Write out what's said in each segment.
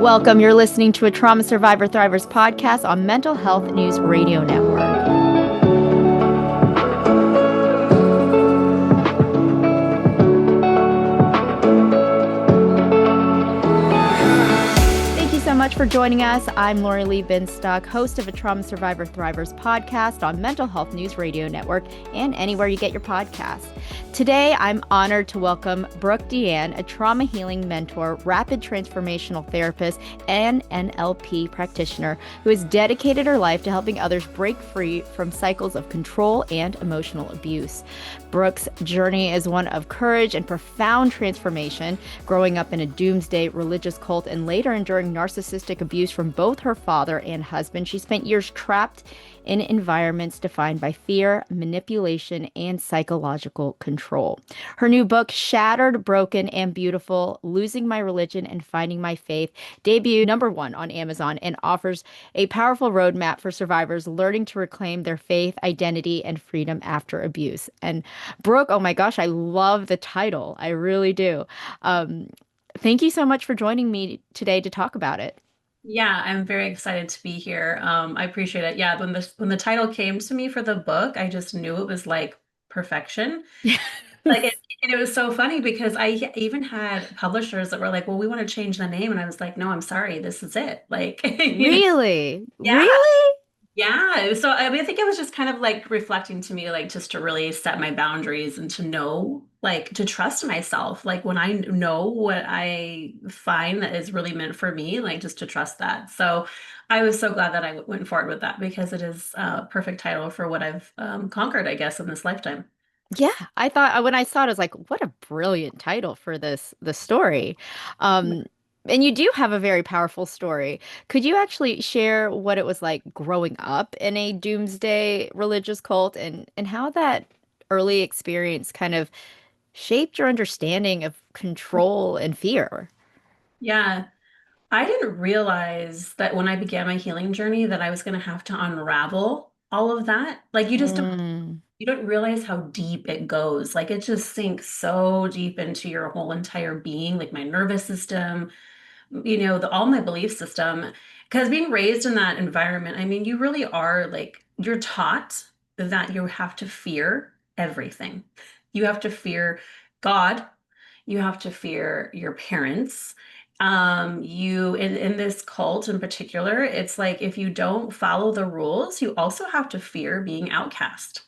welcome. You're listening to a Trauma Survivor Thrivers podcast on Mental Health News Radio Network. So much for joining us. I'm Lorilee Binstock, host of a Trauma Survivor Thrivers podcast on Mental Health News Radio Network and anywhere you get your podcasts. Today, I'm honored to welcome Brooke Deanne, a trauma healing mentor, rapid transformational therapist, and NLP practitioner who has dedicated her life to helping others break free from cycles of control and emotional abuse. Brooke's journey is one of courage and profound transformation, growing up in a doomsday religious cult and later enduring narcissistic abuse from both her father and husband. She spent years trapped in environments defined by fear, manipulation, and psychological control. Her new book, Shattered, Broken, and Beautiful: Losing My Religion and Finding My Faith, debuted #1 on Amazon and offers a powerful roadmap for survivors learning to reclaim their faith, identity, and freedom after abuse. And Brooke, oh my gosh, I love the title. I really do. Thank you so much for joining me today to talk about it. Yeah, I'm very excited to be here. I appreciate it. Yeah, when the title came to me for the book, I just knew it was like perfection. And it was so funny because I even had publishers that were like, "Well, we want to change the name," and I was like, "No, I'm sorry, this is it." Like, Really? yeah, Really? yeah. So I mean, I think it was just kind of like reflecting to me, like just to really set my boundaries and to know, like to trust myself. Like when I know what I find that is really meant for me, like just to trust that. So I was so glad that I went forward with that because it is a perfect title for what I've conquered, I guess, in this lifetime. Yeah, I thought when I saw it, I was like, what a brilliant title for the story. Um, and you do have a very powerful story. Could you actually share what it was like growing up in a doomsday religious cult and how that early experience kind of shaped your understanding of control and fear? Yeah. I didn't realize that when I began my healing journey that I was going to have to unravel all of that. Like Mm, you don't realize how deep it goes. Like it just sinks so deep into your whole entire being, like my nervous system, all my belief system. Because being raised in that environment, I mean, you really are like you're taught that you have to fear everything. You have to fear God, you have to fear your parents. You in this cult in particular, it's like if you don't follow the rules, you also have to fear being outcast.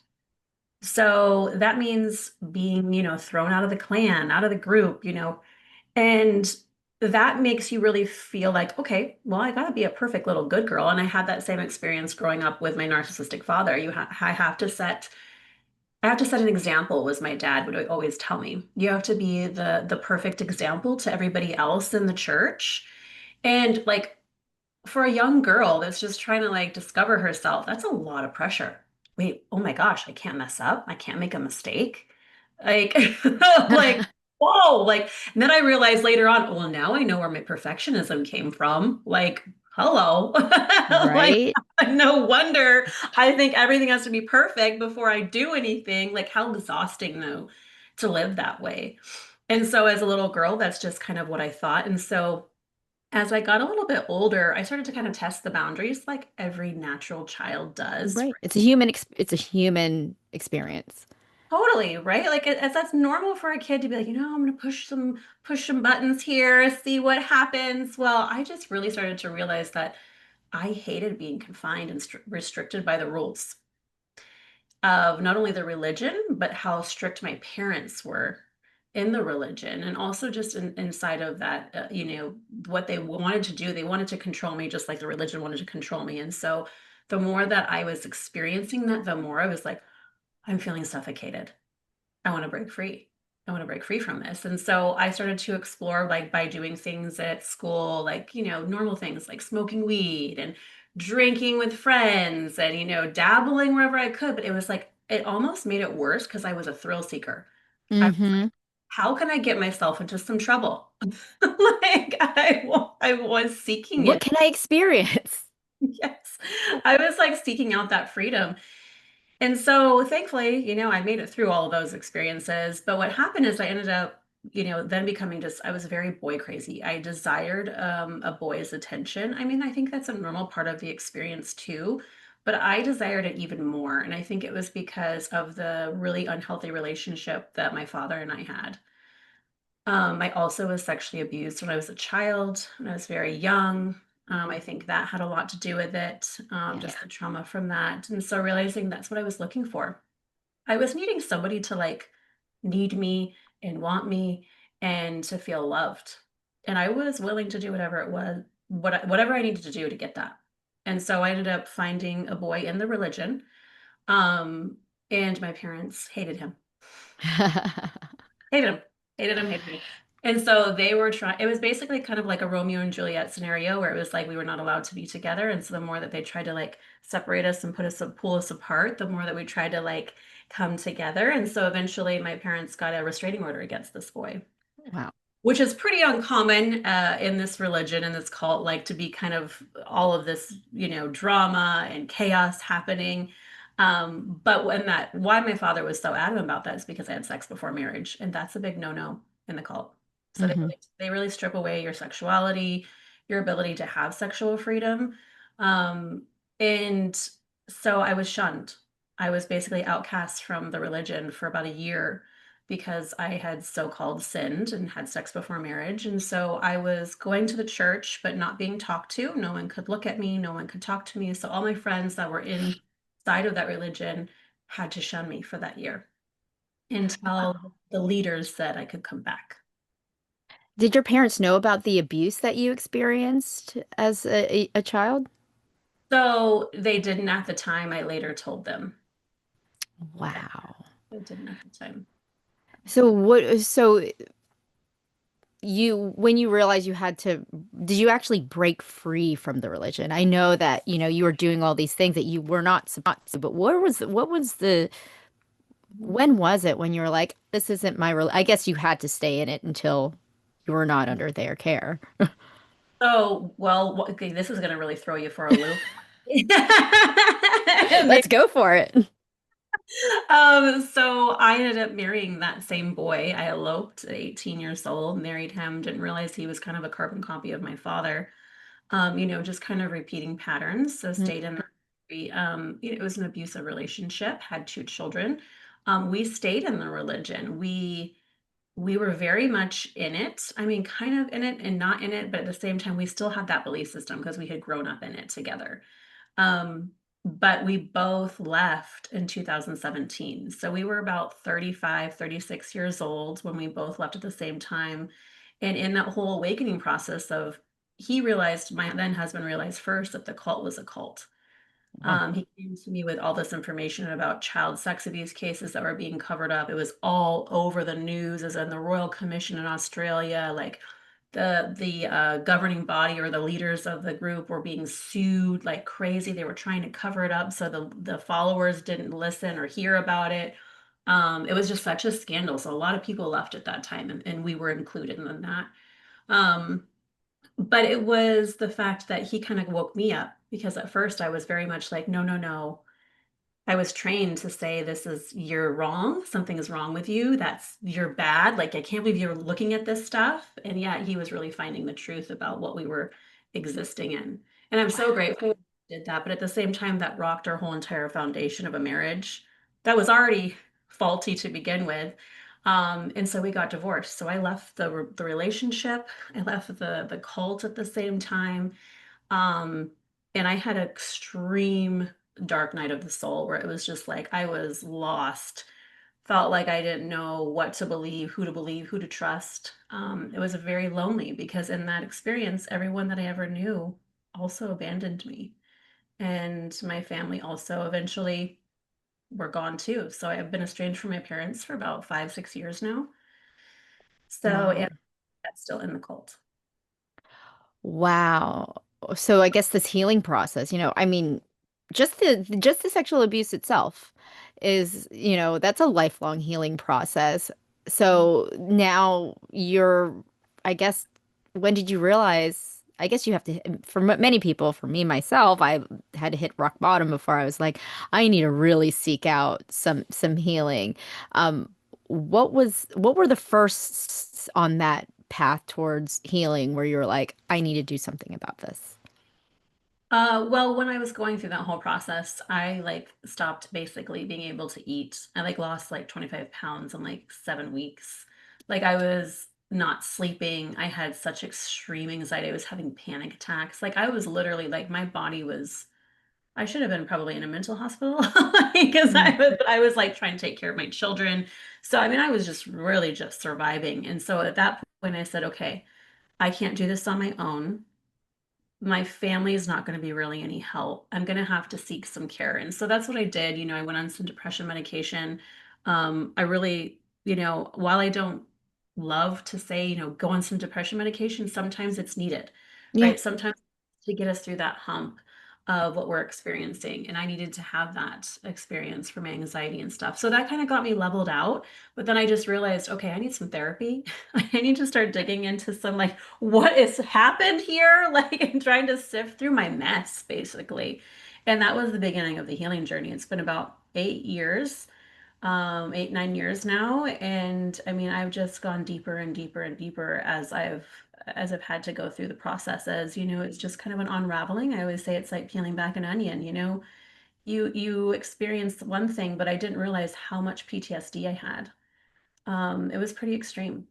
So that means being, thrown out of the clan, out of the group, and that makes you really feel like, okay, well, I got to be a perfect little good girl. And I had that same experience growing up with my narcissistic father. I have to set an example, was my dad would always tell me. You have to be the perfect example to everybody else in the church. And like for a young girl that's just trying to like discover herself, that's a lot of pressure. Wait, oh my gosh, I can't mess up. I can't make a mistake. Like, like, whoa, like, and then I realized later on, well, now I know where my perfectionism came from. Like, hello. Like, right? no wonder I think everything has to be perfect before I do anything. Like, how exhausting though to live that way. And so as a little girl, that's just kind of what I thought. And so as I got a little bit older, I started to kind of test the boundaries like every natural child does. Right. It's a human experience. Totally, right? Like as that's normal for a kid to be like, I'm going to push some buttons here, see what happens. Well, I just really started to realize that I hated being confined and restricted by the rules of not only the religion, but how strict my parents were in the religion and also just inside of that, what they wanted to do. They wanted to control me just like the religion wanted to control me. And so the more that I was experiencing that, the more I was like, I'm feeling suffocated. I want to break free. I want to break free from this. And so I started to explore like by doing things at school, like, normal things like smoking weed and drinking with friends and, dabbling wherever I could. But it was like, it almost made it worse because I was a thrill seeker. I was like, Mm-hmm. how can I get myself into some trouble? Like I was seeking What it. can I experience? Yes. I was like seeking out that freedom. And so thankfully, I made it through all of those experiences. But what happened is I ended up then becoming just, I was very boy crazy. I desired a boy's attention. I mean, I think that's a normal part of the experience too, but I desired it even more. And I think it was because of the really unhealthy relationship that my father and I had. I also was sexually abused when I was a child, when I was very young. I think that had a lot to do with it, Yeah. just the trauma from that. And so realizing that's what I was looking for. I was needing somebody to like need me and want me and to feel loved. And I was willing to do whatever it was, whatever I needed to do to get that. And so I ended up finding a boy in the religion. Um, and my parents hated him. Hated him. Hated him, hated him. And so they were trying, it was basically kind of like a Romeo and Juliet scenario where it was like we were not allowed to be together. And so the more that they tried to like separate us and pull us apart, the more that we tried to like come together. And so eventually my parents got a restraining order against this boy, Wow. which is pretty uncommon in this religion and this cult, like to be kind of all of this, drama and chaos happening. But when that, why my father was so adamant about that is because I had sex before marriage, and that's a big no-no in the cult. So Hmm. they really strip away your sexuality, your ability to have sexual freedom. Um, and so I was shunned. I was basically outcast from the religion for about a year because I had so-called sinned and had sex before marriage. And so I was going to the church, but not being talked to. No one could look at me, no one could talk to me. So all my friends that were inside of that religion had to shun me for that year until the leaders said I could come back. Did your parents know about the abuse that you experienced as a child? So they didn't at the time. I later told them. Wow. They didn't at the time. So you when you realized you had to, did you actually break free from the religion? I know that, you were doing all these things that you were not supposed to, but what was the when was it when you were like, this isn't my rel I guess you had to stay in it until you were not under their care. So, well, okay, this is going to really throw you for a loop. Let's go for it. So I ended up marrying that same boy. I eloped at 18 years old, married him, didn't realize he was kind of a carbon copy of my father. Just kind of repeating patterns. So stayed in it was an abusive relationship, had two children. We stayed in the religion. We were very much in it. I mean, kind of in it and not in it, but at the same time, we still had that belief system because we had grown up in it together. Um, but we both left in 2017. So we were about 35, 36 years old when we both left at the same time. And in that whole awakening process of my then husband realized first that the cult was a cult. Wow. He came to me with all this information about child sex abuse cases that were being covered up. It was all over the news, as in the Royal Commission in Australia, like the governing body or the leaders of the group were being sued like crazy. They were trying to cover it up so the followers didn't listen or hear about it. It was just such a scandal. So a lot of people left at that time, and we were included in that. Um, but it was the fact that he kind of woke me up because at first I was very much like, no, no, no. I was trained to say, this is, you're wrong. Something is wrong with you. You're bad. Like, I can't believe you're looking at this stuff. And yet he was really finding the truth about what we were existing in. And I'm so Wow. grateful he did that. But at the same time, that rocked our whole entire foundation of a marriage that was already faulty to begin with. And so we got divorced. So I left the relationship. I left the cult at the same time. Um, and I had an extreme dark night of the soul where it was just like I was lost, felt like I didn't know what to believe, who to trust. It was very lonely because in that experience, everyone that I ever knew also abandoned me. And my family also eventually were gone too. So I've been estranged from my parents for about 5, 6 years now. So, Wow. and that's still in the cult. Wow. So I guess this healing process, I mean, just the sexual abuse itself is, that's a lifelong healing process. So now I guess, when did you realize? I guess you have to, for many people, for me myself, I had to hit rock bottom before I was like, I need to really seek out some healing. Um, what were the firsts on that path towards healing where you're like, I need to do something about this? Well, when I was going through that whole process, I like stopped basically being able to eat. I like lost like 25 pounds in like 7 weeks. Like I was not sleeping. I had such extreme anxiety. I was having panic attacks. Like I was literally like my body was, I should have been probably in a mental hospital because Mm. I was like trying to take care of my children. So I mean, I was just really just surviving. And so at that point I said, okay, I can't do this on my own. My family is not going to be really any help. I'm going to have to seek some care. And so that's what I did. I went on some depression medication. I really, while I don't love to say, go on some depression medication, sometimes it's needed, Yeah. right? Sometimes to get us through that hump of what we're experiencing. And I needed to have that experience for my anxiety and stuff. So that kind of got me leveled out. But then I just realized, okay, I need some therapy. I need to start digging into some like what has happened here? Like I'm trying to sift through my mess, basically. And that was the beginning of the healing journey. It's been about 8 years, 8, 9 years now. And I mean, I've just gone deeper and deeper and deeper as I've had to go through the processes. It's just kind of an unraveling. I always say it's like peeling back an onion, you experienced one thing, but I didn't realize how much PTSD I had. It was pretty extreme.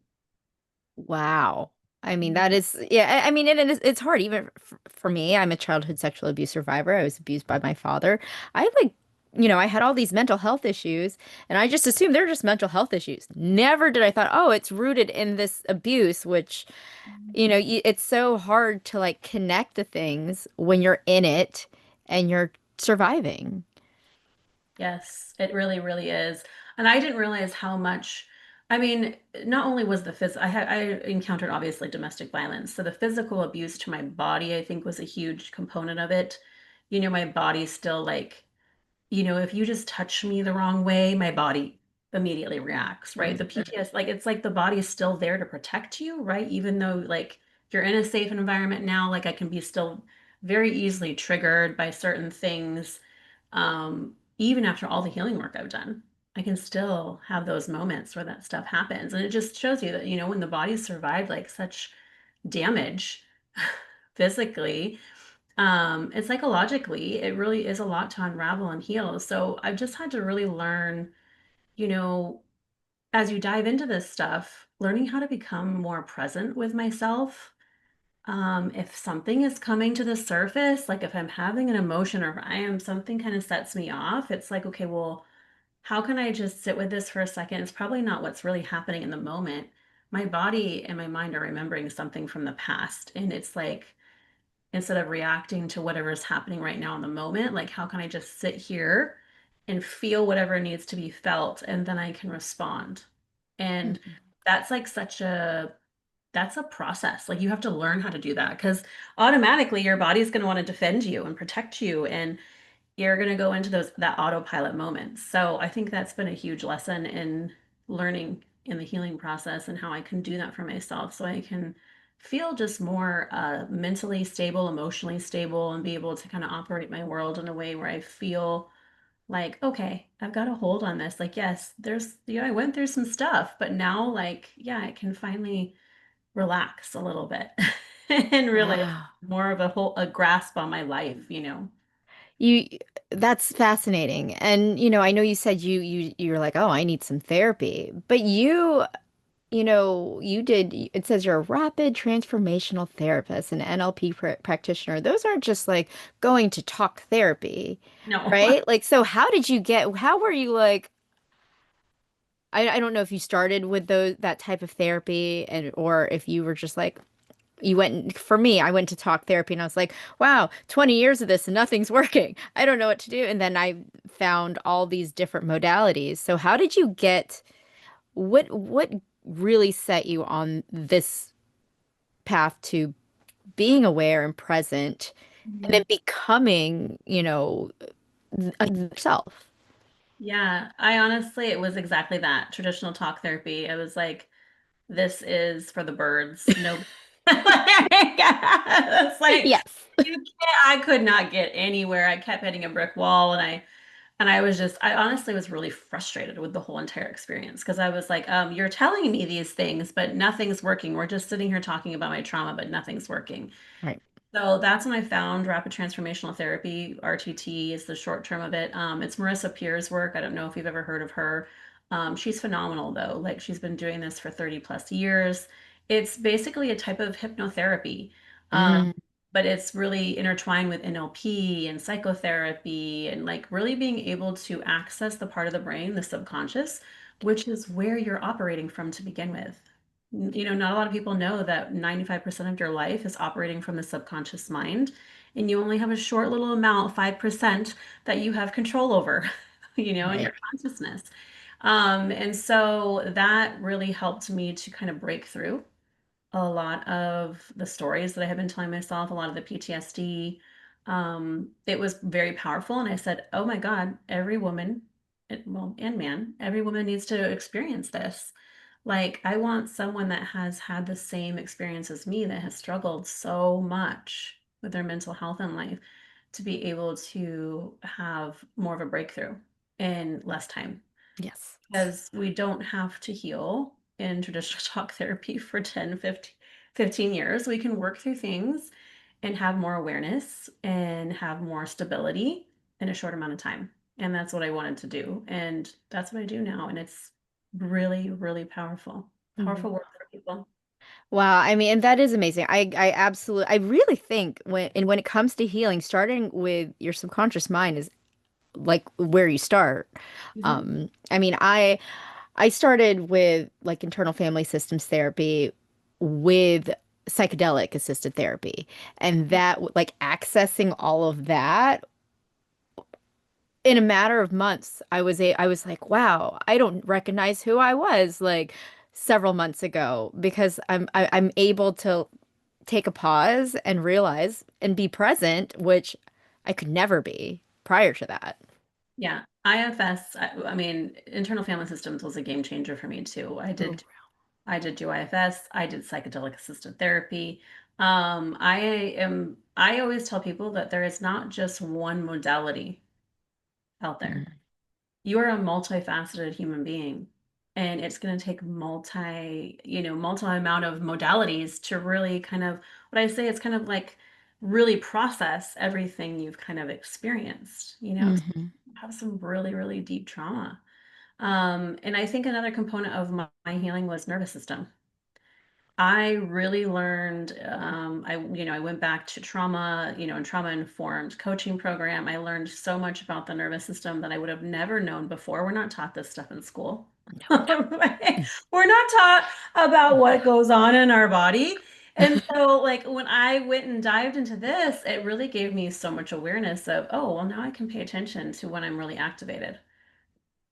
Wow. I mean, that Yeah. is, yeah, I mean, it's hard. Even for me, I'm a childhood sexual abuse survivor. I was abused by my father. I like, I had all these mental health issues, and I just assumed they're just mental health issues. Never did I thought, oh, it's rooted in this abuse, which, it's so hard to like connect the things when you're in it and you're surviving. Yes, it really, really is. And I didn't realize how much, I mean, not only was I encountered obviously domestic violence. So the physical abuse to my body, I think was a huge component of it. My body still like, if you just touch me the wrong way, my body immediately reacts, right? The PTSD, like it's like the body is still there to protect you, right? Even though like you're in a safe environment now, like I can be still very easily triggered by certain things. Even after all the healing work I've done, I can still have those moments where that stuff happens. And it just shows you that, when the body's survived like such damage physically, and psychologically, it really is a lot to unravel and heal. So I've just had to really learn, you know, as you dive into this stuff, learning how to become more present with myself. If something is coming to the surface, like if I'm having an emotion or if I am something kind of sets me off, it's like, okay, well, how can I just sit with this for a second? It's probably not what's really happening in the moment. My body and my mind are remembering something from the past. And it's like, instead of reacting to whatever is happening right now in the moment, like how can I just sit here and feel whatever needs to be felt and then I can respond. And Mhm. that's like that's a process. Like you have to learn how to do that because automatically your body's going to want to defend you and protect you and you're going to go into that autopilot moment. So I think that's been a huge lesson in learning in the healing process and how I can do that for myself so I can feel just more mentally stable, emotionally stable, and be able to kind of operate my world in a way where I feel like, okay, I've got a hold on this. Like, yes, I went through some stuff, but now, like, yeah, I can finally relax a little bit and realize Wow. more of a grasp on my life. You that's fascinating. And I know you said you're like, "Oh, I need some therapy." But you did it says you're a rapid transformational therapist, an NLP practitioner. Those aren't just like going to talk therapy, No. right? Like, so how were you like, I don't know if you started with that type of therapy or if you were just like, for me, I went to talk therapy and I was like, wow, 20 years of this and nothing's working. I don't know what to do. And then I found all these different modalities. So how did you what really set you on this path to being aware and present and then becoming, yourself? Yeah, I honestly, it was exactly that traditional talk therapy. I was like, this is for the birds. No, it's like Yes. you can't. I could not get anywhere. I kept hitting a brick wall, and And I honestly was really frustrated with the whole entire experience because I was like, you're telling me these things, but nothing's working. We're just sitting here talking about my trauma, but nothing's working. Right. So that's when I found rapid transformational therapy. RTT is the short term of it. It's Marissa Peer's work. I don't know if you've ever heard of her. She's phenomenal though. Like she's been doing this for 30 plus years. It's basically a type of hypnotherapy, Mm, but it's really intertwined with NLP and psychotherapy and like really being able to access the part of the brain, the subconscious, which is where you're operating from to begin with. Not a lot of people know that 95% of your life is operating from the subconscious mind, and you only have a short little amount, 5%, that you have control over, in your right. consciousness. And so that really helped me to kind of break through a lot of the stories that I had been telling myself, a lot of the PTSD. It was very powerful. And I said, oh my God, every woman, well, and man, every woman needs to experience this. Like, I want someone that has had the same experience as me, that has struggled so much with their mental health in life, to be able to have more of a breakthrough in less time, Yes. because we don't have to heal in traditional talk therapy for 10, 15 years. We can work through things and have more awareness and have more stability in a short amount of time. And that's what I wanted to do. And that's what I do now. And it's really, really powerful, powerful work for people. Wow, I mean, and that is amazing. I absolutely, I really think when it comes to healing, starting with your subconscious mind is like where you start. Mhm. I mean, I started with like internal family systems therapy with psychedelic assisted therapy, and that like accessing all of that in a matter of months, I was like, wow, I don't recognize who I was like several months ago because I'm able to take a pause and realize and be present, which I could never be prior to that. Yeah. IFS, I mean, internal family systems was a game changer for me too. Oh, I did do IFS. I did psychedelic assisted therapy. I always tell people that there is not just one modality out there. mm, You are a multifaceted human being, and it's going to take multi amount of modalities to really kind of, what I say, it's kind of like really process everything you've kind of experienced, 'cause hmm. you have some really, really deep trauma. And I think another component of my healing was nervous system. I really learned, I went back to trauma, and trauma informed coaching program. I learned so much about the nervous system that I would have never known before. We're not taught this stuff in school. No, Right? no. We're not taught about what goes on in our body. And so, like, when I went and dived into this, it really gave me so much awareness of, oh, well, now I can pay attention to when I'm really activated,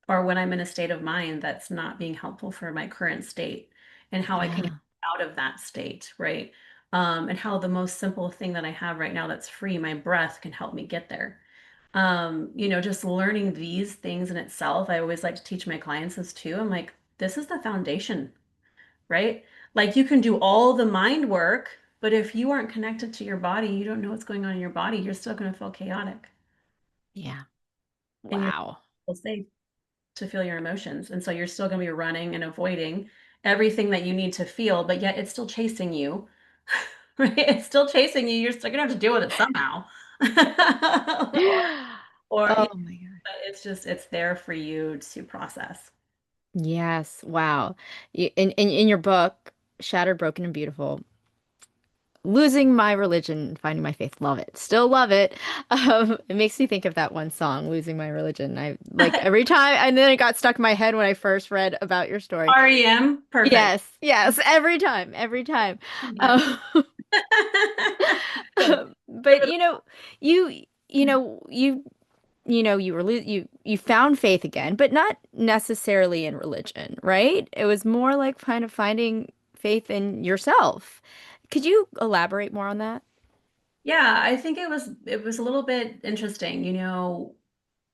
or when I'm in a state of mind that's not being helpful for my current state, and how I can get Yeah. out of that state, right? And how the most simple thing that I have right now that's free, my breath, can help me get there. Just learning these things in itself, I always like to teach my clients this too. I'm like, this is the foundation, right? Like you can do all the mind work, but if you aren't connected to your body, you don't know what's going on in your body, you're still going to feel chaotic, Yeah. and you're Wow. safe to feel your emotions. And so you're still going to be running and avoiding everything that you need to feel, but yet it's still chasing you. Right? It's still chasing you. You're still going to have to deal with it somehow. or Oh my God. it's there for you to process. Yes. Wow. In your book, Shattered, Broken, and Beautiful, Losing My Religion, Finding My Faith. Love it. Still love it. It makes me think of that one song, Losing My Religion. I like every time, and then it got stuck in my head when I first read about your story. REM, perfect. Yes, yes, every time, every time. Yeah. Um, Good. but you were you found faith again, but not necessarily in religion, right? It was more like kind of finding faith in yourself. Could you elaborate more on that? Yeah, I think it was a little bit interesting.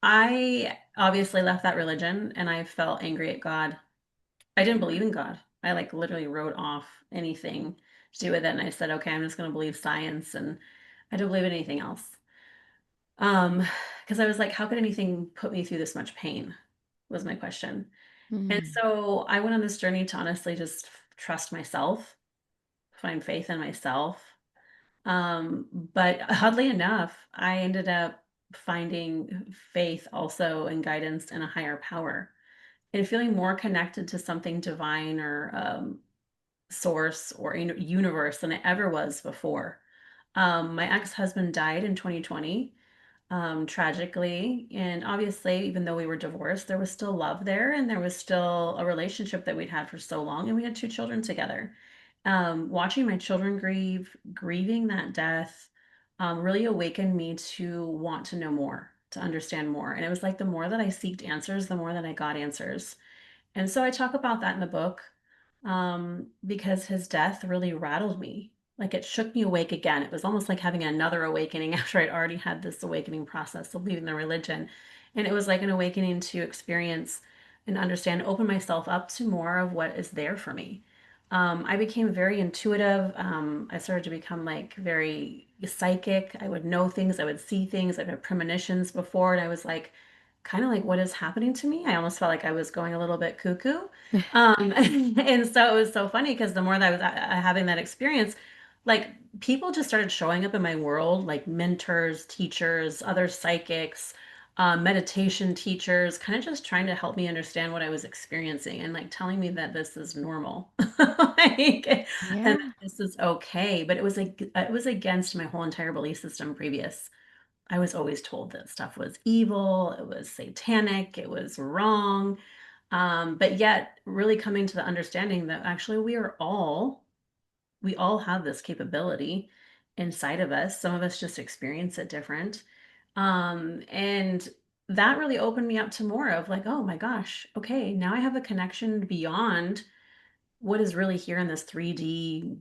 I obviously left that religion and I felt angry at God. I didn't believe in God. I like literally wrote off anything to do with it. And I said, okay, I'm just going to believe science, and I don't believe in anything else. Um, because I was like, how could anything put me through this much pain? Was my question. And Mm. so I went on this journey to honestly just trust myself, find faith in myself. But oddly enough, I ended up finding faith also and guidance in a higher power and feeling more connected to something divine or source or universe than I ever was before. My ex-husband died in 2020, tragically. And obviously, even though we were divorced, there was still love there and there was still a relationship that we'd had for so long. And we had two children together. Watching my children grieving that death, really awakened me to want to know more, to understand more. And it was like the more that I seeked answers, the more that I got answers. And so I talk about that in the book, because his death really rattled me. Like it shook me awake again. It was almost like having another awakening after I'd already had this awakening process of leaving the religion. And it was like an awakening to experience and understand, open myself up to more of what is there for me. I became very intuitive. I started to become like very psychic. I would know things, I would see things. I've had premonitions before, and I was like, kind of like, what is happening to me? I almost felt like I was going a little bit cuckoo. And so it was so funny because the more that I was having that experience, like people just started showing up in my world, like mentors, teachers, other psychics, meditation teachers, kind of just trying to help me understand what I was experiencing and like telling me that this is normal, like, and that Yeah. this is okay. But it was against my whole entire belief system previous. I was always told that stuff was evil, it was satanic, it was wrong. But yet, really coming to the understanding that actually we all have this capability inside of us. Some of us just experience it different. And that really opened me up to more of like, oh my gosh, okay, now I have a connection beyond what is really here in this 3D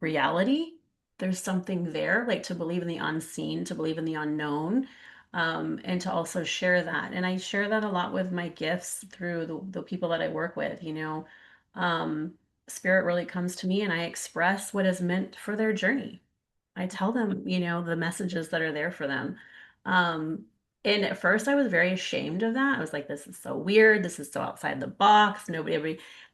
reality. There's something there, like to believe in the unseen, to believe in the unknown, and to also share that. And I share that a lot with my gifts through the people that I work with, you know. Um, Spirit really comes to me and I express what is meant for their journey. I tell them, you know, the messages that are there for them. Um, and at first I was very ashamed of that. I was like, this is so weird. This is so outside the box.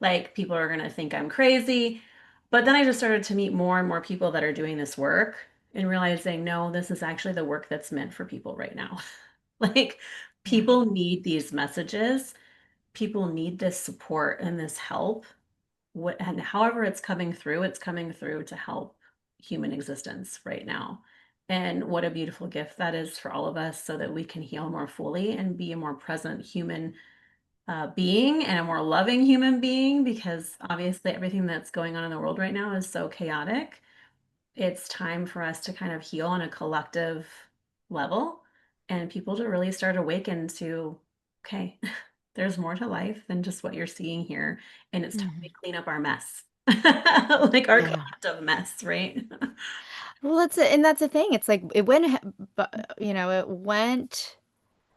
Like, people are going to think I'm crazy. But then I just started to meet more and more people that are doing this work and realizing, no, this is actually the work that's meant for people right now. Like, Yeah. people need these messages. People need this support and this help, what and however it's coming through to help human existence right now. And what a beautiful gift that is for all of us so that we can heal more fully and be a more present human being and a more loving human being, because obviously everything that's going on in the world right now is so chaotic. It's time for us to kind of heal on a collective level and people to really start awaken to, okay, there's more to life than just what you're seeing here. And it's time to Mhm. clean up our mess, like our Yeah. collective mess, right? Well, and that's the thing. It's like it went, it went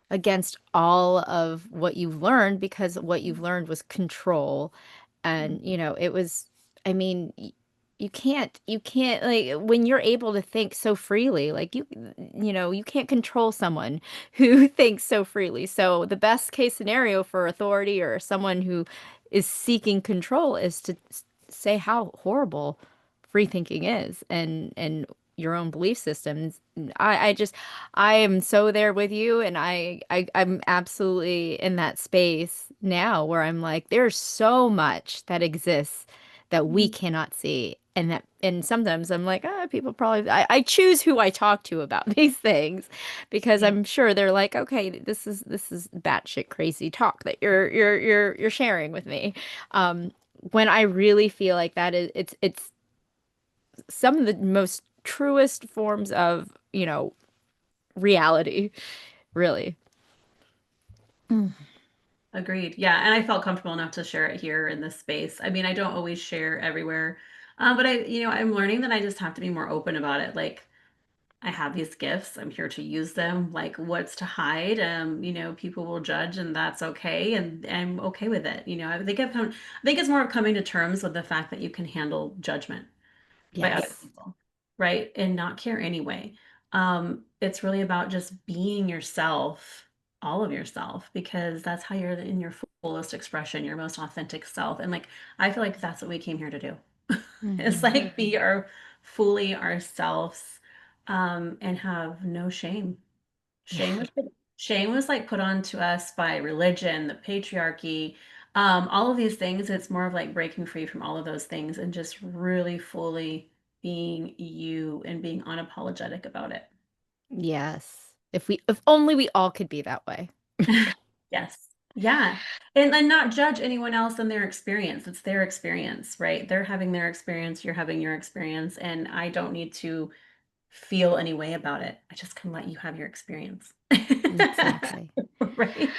against all of what you've learned because what you've learned was control. And, it was, I mean, you can't, like, when you're able to think so freely, like you can't control someone who thinks so freely. So the best case scenario for authority or someone who is seeking control is to say how horrible free thinking is and your own belief systems. I am so there with you, and I'm absolutely in that space now where I'm like, there's so much that exists that we Mhm. cannot see. And sometimes I'm like, people probably I choose who I talk to about these things because Yeah. I'm sure they're like, okay, this is batshit crazy talk that you're sharing with me. When I really feel like that is it's some of the most truest forms of, reality, really. Mm. Agreed. Yeah. And I felt comfortable enough to share it here in this space. I mean, I don't always share everywhere. But I'm learning that I just have to be more open about it. Like, I have these gifts. I'm here to use them. Like, what's to hide? People will judge, and that's okay. And I'm okay with it. I think it's more of coming to terms with the fact that you can handle judgment by other Yes. people, right? And not care anyway. It's really about just being yourself, all of yourself, because that's how you're in your fullest expression, your most authentic self. And like, I feel like that's what we came here to do. It's Hmm. like be our fully ourselves, and have no shame. Yeah. Shame was shame was like put onto us by religion, the patriarchy, all of these things. It's more of like breaking free from all of those things and just really fully being you and being unapologetic about it. Yes. If only we all could be that way. Yes. Yeah. And not judge anyone else and their experience. It's their experience, right? They're having their experience, you're having your experience, and I don't need to feel any way about it. I just can let you have your experience. Exactly. Right?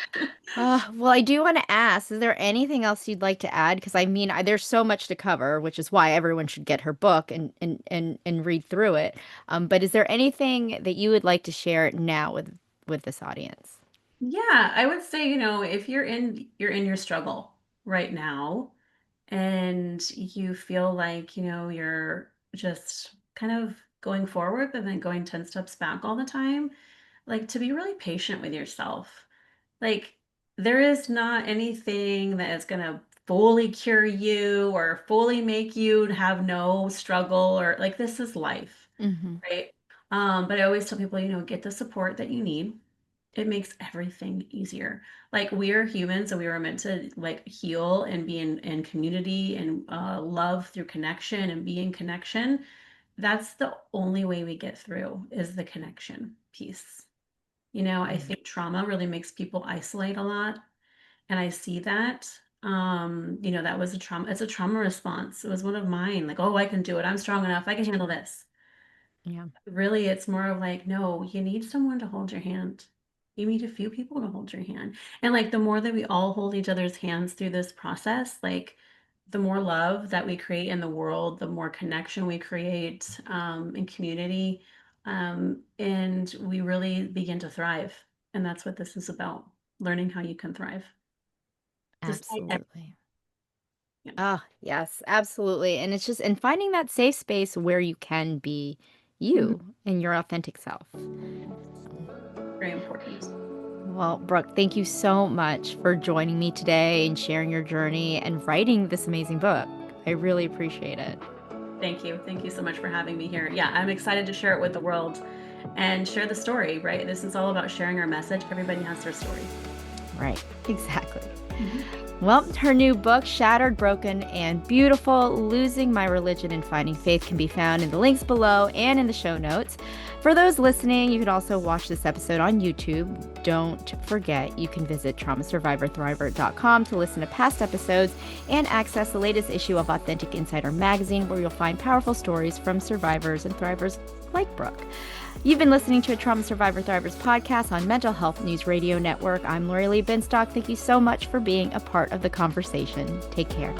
Well, I do want to ask, is there anything else you'd like to add? Because I mean, there's so much to cover, which is why everyone should get her book and read through it. But is there anything that you would like to share now with this audience? Yeah, I would say, if you're in your struggle right now and you feel like, you're just kind of going forward but then going 10 steps back all the time, like to be really patient with yourself. Like there is not anything that is going to fully cure you or fully make you have no struggle, or like this is life, Hmm. right? But I always tell people, get the support that you need. It makes everything easier. Like we are humans, so we were meant to like heal and be in community and love through connection and be in connection. That's the only way we get through is the connection piece. I Yeah, think trauma really makes people isolate a lot, and I see that. That was a trauma. It's a trauma response. It was one of mine. Like, oh, I can do it. I'm strong enough. I can handle this. yeah, Really, it's more of like, no, you need someone to hold your hand. You need a few people to hold your hand. And like the more that we all hold each other's hands through this process, like the more love that we create in the world, the more connection we create in community. And we really begin to thrive. And that's what this is about, learning how you can thrive. Despite everything. absolutely. Oh, yes, absolutely. And it's just, and finding that safe space where you can be Mhm. you and your authentic self. Very important. Well, Brooke, thank you so much for joining me today and sharing your journey and writing this amazing book. I really appreciate it. Thank you. Thank you so much for having me here. Yeah, I'm excited to share it with the world and share the story, right? This is all about sharing our message. Everybody has their story. Right, exactly. Mhm. Well, her new book, Shattered, Broken, and Beautiful: Losing My Religion and Finding Faith, can be found in the links below and in the show notes. For those listening, you can also watch this episode on YouTube. Don't forget, you can visit traumasurvivorthriver.com to listen to past episodes and access the latest issue of Authentic Insider magazine, where you'll find powerful stories from survivors and thrivers like Brooke. You've been listening to a Trauma Survivor Thrivers podcast on Mental Health News Radio Network. I'm Lorilee Binstock. Thank you so much for being a part of the conversation. Take care.